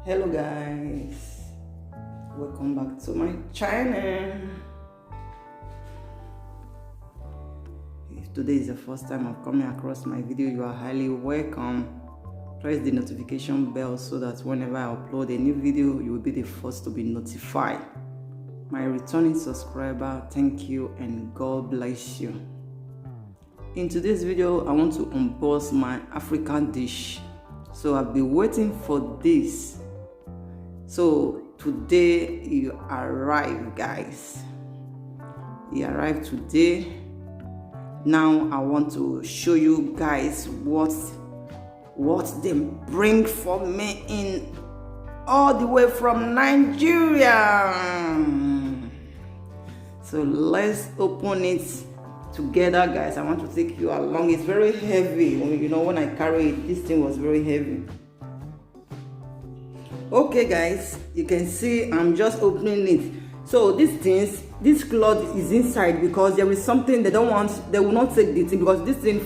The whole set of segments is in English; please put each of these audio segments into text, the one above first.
Hello guys, welcome back to my channel. If today is the first time of coming across my video, you are highly welcome. Press the notification bell so that whenever I upload a new video, you will be the first to be notified. My returning subscriber, thank you and God bless you. In today's video, I want to unbox my African dish. So I've been waiting for this. So today you arrived, guys. You arrived today. Now I want to show you guys what they bring for me in all the way from Nigeria. So let's open it together, guys. I want to take you along. It's very heavy. You know, when I carry it, this thing was very heavy. Okay guys, you can see I'm just opening it. So this cloth is inside because there is something they will not take the thing, because this thing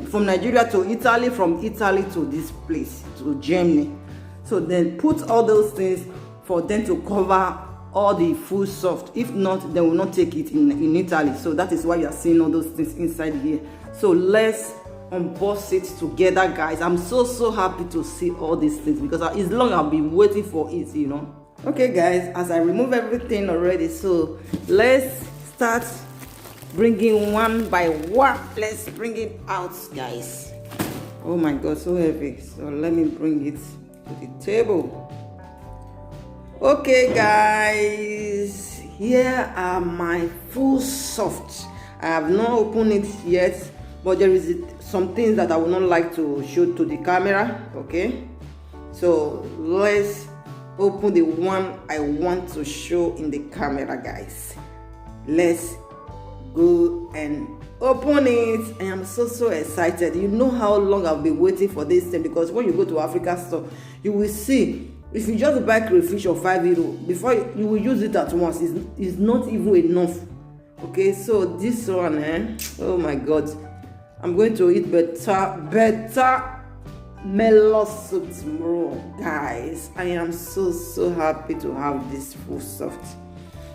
from Nigeria to Italy, from Italy to this place, to Germany. So they put all those things for them to cover all the food soft. If not, they will not take it in Italy. So that is why you are seeing all those things inside here. So let's unbox it together, guys. I'm so happy to see all these things because it's long I've been waiting for it, you know. Okay guys, as I remove everything already, so let's start bringing one by one. Let's bring it out, guys. Oh my god, so heavy. So let me bring it to the table. Okay guys, here are my full soft. I have not opened it yet, but there is some things that I would not like to show to the camera. Okay, so let's open the one I want to show in the camera, guys. Let's go and open it. I am so excited. You know how long I've been waiting for this thing, because when you go to Africa store, you will see, if you just buy crayfish of €5 before you will use it at once, is not even enough. Okay, so this one, oh my god, I'm going to eat better melon soup tomorrow, guys. I am so happy to have this food soft,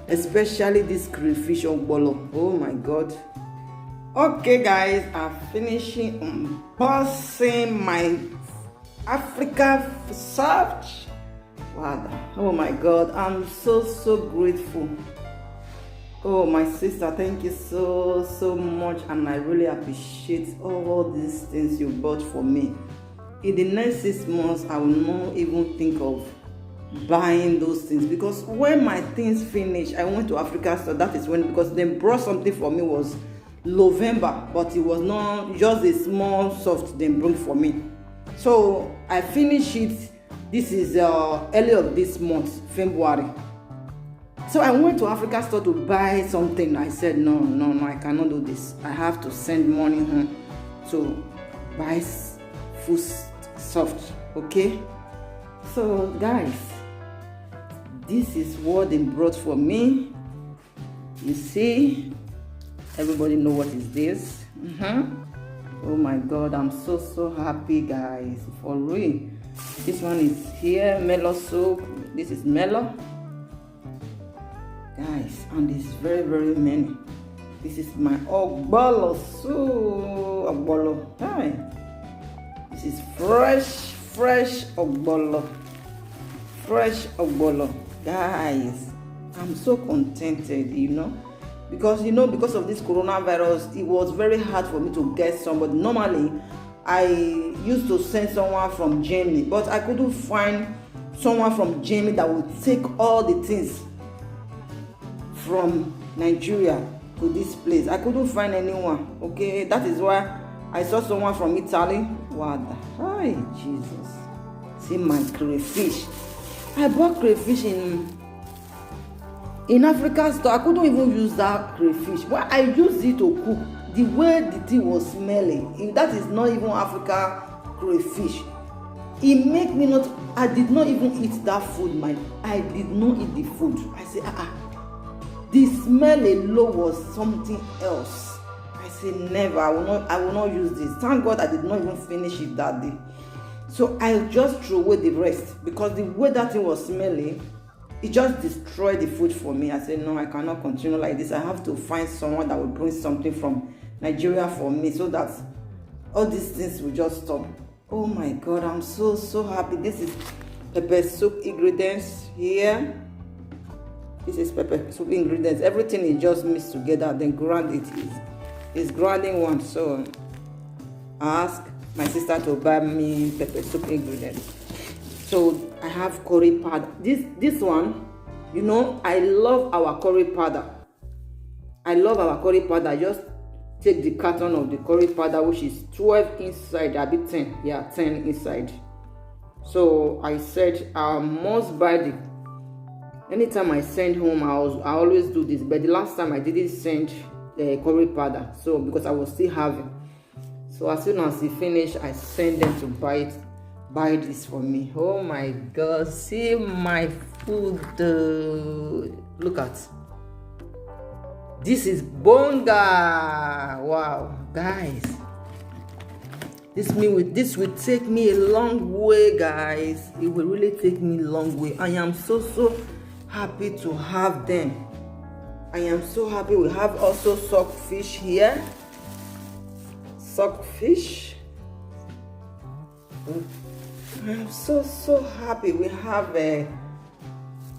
especially this crayfish ogbolo. Oh my god. Okay guys, I'm finishing unboxing my Africa soft. Wow. Oh my god, I'm so grateful. Oh my sister, thank you so much, and I really appreciate all these things you bought for me. In the next 6 months, I will not even think of buying those things, because when my things finish, I went to Africa store. That is when, because they brought something for me, was November, but it was not just a small soft they brought for me. So I finished it. This is early of this month, February. So I went to Africa store to buy something. I said, no, I cannot do this. I have to send money home to buy food soft. Okay, so guys, this is what they brought for me. You see, everybody know what is this. Oh my god, I'm so happy, guys, for real. This one is here, melon soup. This is melon, guys, and it's very many. This is my ogbolo soup. Ogbolo. Hi. This is fresh ogbolo. Fresh ogbolo. Guys, I'm so contented, you know, because of this coronavirus, it was very hard for me to get somebody. Normally I used to send someone from Germany, but I couldn't find someone from Germany that would take all the things from Nigeria to this place. I couldn't find anyone. Okay, that is why I saw someone from Italy. What? Hi, Jesus. See my crayfish. I bought crayfish in Africa store. I couldn't even use that crayfish. Well, I used it to cook. The way the thing was smelling, that is not even Africa crayfish. It made me not. I did not even eat that food. I did not eat the food. I said, the smell alone was something else. I said, never. I will not use this. Thank God I did not even finish it that day. So I just threw away the rest because the way that thing was smelling, it just destroyed the food for me. I said, no, I cannot continue like this. I have to find someone that will bring something from Nigeria for me so that all these things will just stop. Oh my God, I'm so happy. This is pepper soup ingredients here. This is pepper soup ingredients. Everything is just mixed together, then ground it. It's grinding one. So I asked my sister to buy me pepper soup ingredients. So I have curry powder. This one, you know, I love our curry powder. I love our curry powder. Just take the carton of the curry powder, which is 12 inside, a bit 10. Yeah, 10 inside. So I said I must buy the. Anytime I send home, I always do this. But the last time I didn't send curry powder, so because I was still having. So as soon as he finished, I sent them to buy this for me. Oh my God, see my food. Look at this is bonga. Wow, guys, this will take me a long way, guys. It will really take me a long way. I am so happy to have them. I am so happy. We have also socked fish here. Socked fish. I'm so happy. We have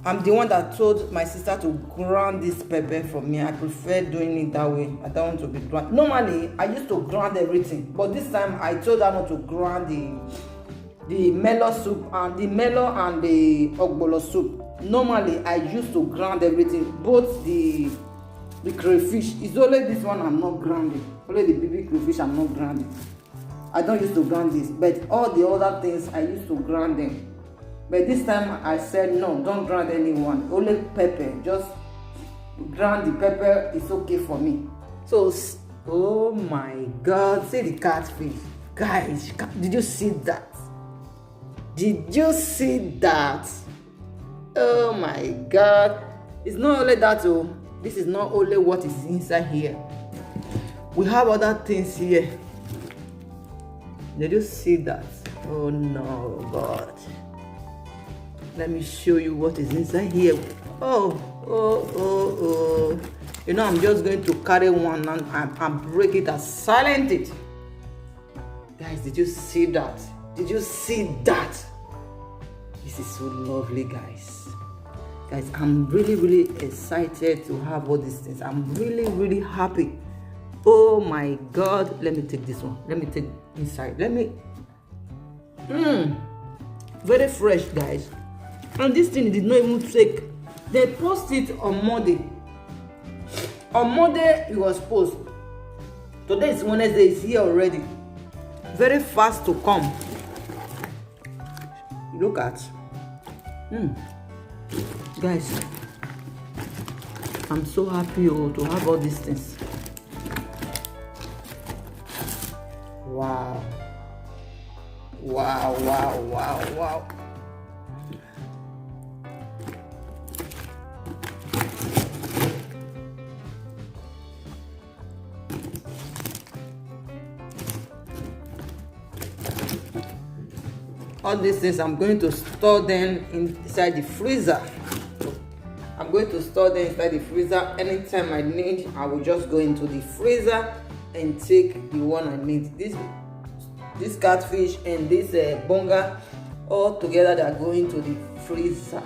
I'm the one that told my sister to grind this pepper for me. I prefer doing it that way. I don't want to be ground. Normally, I used to grind everything, but this time I told her not to grind the melon soup and the melon and the ogbolo soup. Normally, I used to grind everything, both the crayfish. It's only this one I'm not grinding. Only the baby crayfish I'm not grinding. I don't used to grind this, but all the other things I used to grind them. But this time I said no, don't grind anyone. Only pepper. Just grind the pepper. It's okay for me. So, oh my God, see the catfish, guys. Did you see that? Did you see that? Oh my God! It's not only that. Oh, this is not only what is inside here. We have other things here. Did you see that? Oh no, God. Let me show you what is inside here. Oh. You know, I'm just going to carry one and break it and silence it. Guys, did you see that? Did you see that? This is so lovely, guys. Guys, I'm really excited to have all these things. I'm really happy. Oh my God. Let me take this one. Let me take inside. Let me. Very fresh, guys. And this thing did not even take. They posted it on Monday. On Monday, it was posted. Today is Wednesday. It's here already. Very fast to come. Look at. Guys, I'm so happy to have all these things. Wow. All these things, I'm going to store them inside the freezer. I'm going to store them inside the freezer. Anytime I need, I will just go into the freezer and take the one I need. This catfish and this bonga, all together they are going to the freezer.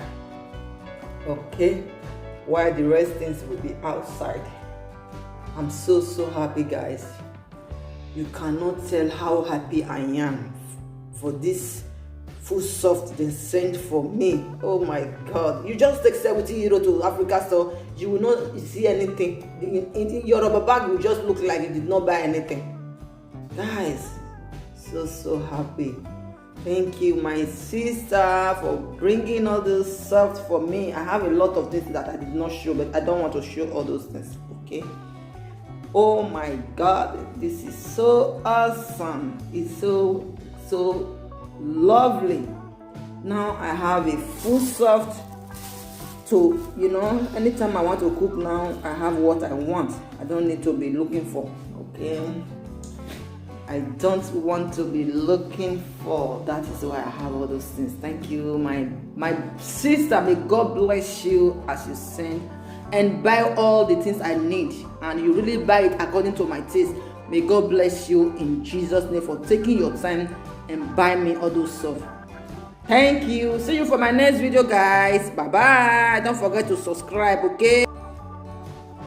Okay, while the rest things will be outside. I'm so happy, guys. You cannot tell how happy I am for this food soft they sent for me. Oh my God. You just take 70 euro to Africa store, you will not see anything. In your rubber bag will just look like you did not buy anything. Guys, so happy. Thank you, my sister, for bringing all this soft for me. I have a lot of things that I did not show, but I don't want to show all those things. Okay. Oh my God, this is so awesome. It's so lovely. Now I have a full soft to, you know, anytime I want to cook now, I have what I want. I don't need to be looking for. Okay. I don't want to be looking for. That is why I have all those things. Thank you, my sister. May God bless you as you send and buy all the things I need, and you really buy it according to my taste. May God bless you in Jesus' name for taking your time and buy me all those stuff. Thank you. See you for my next video, guys. Bye bye. Don't forget to subscribe, okay?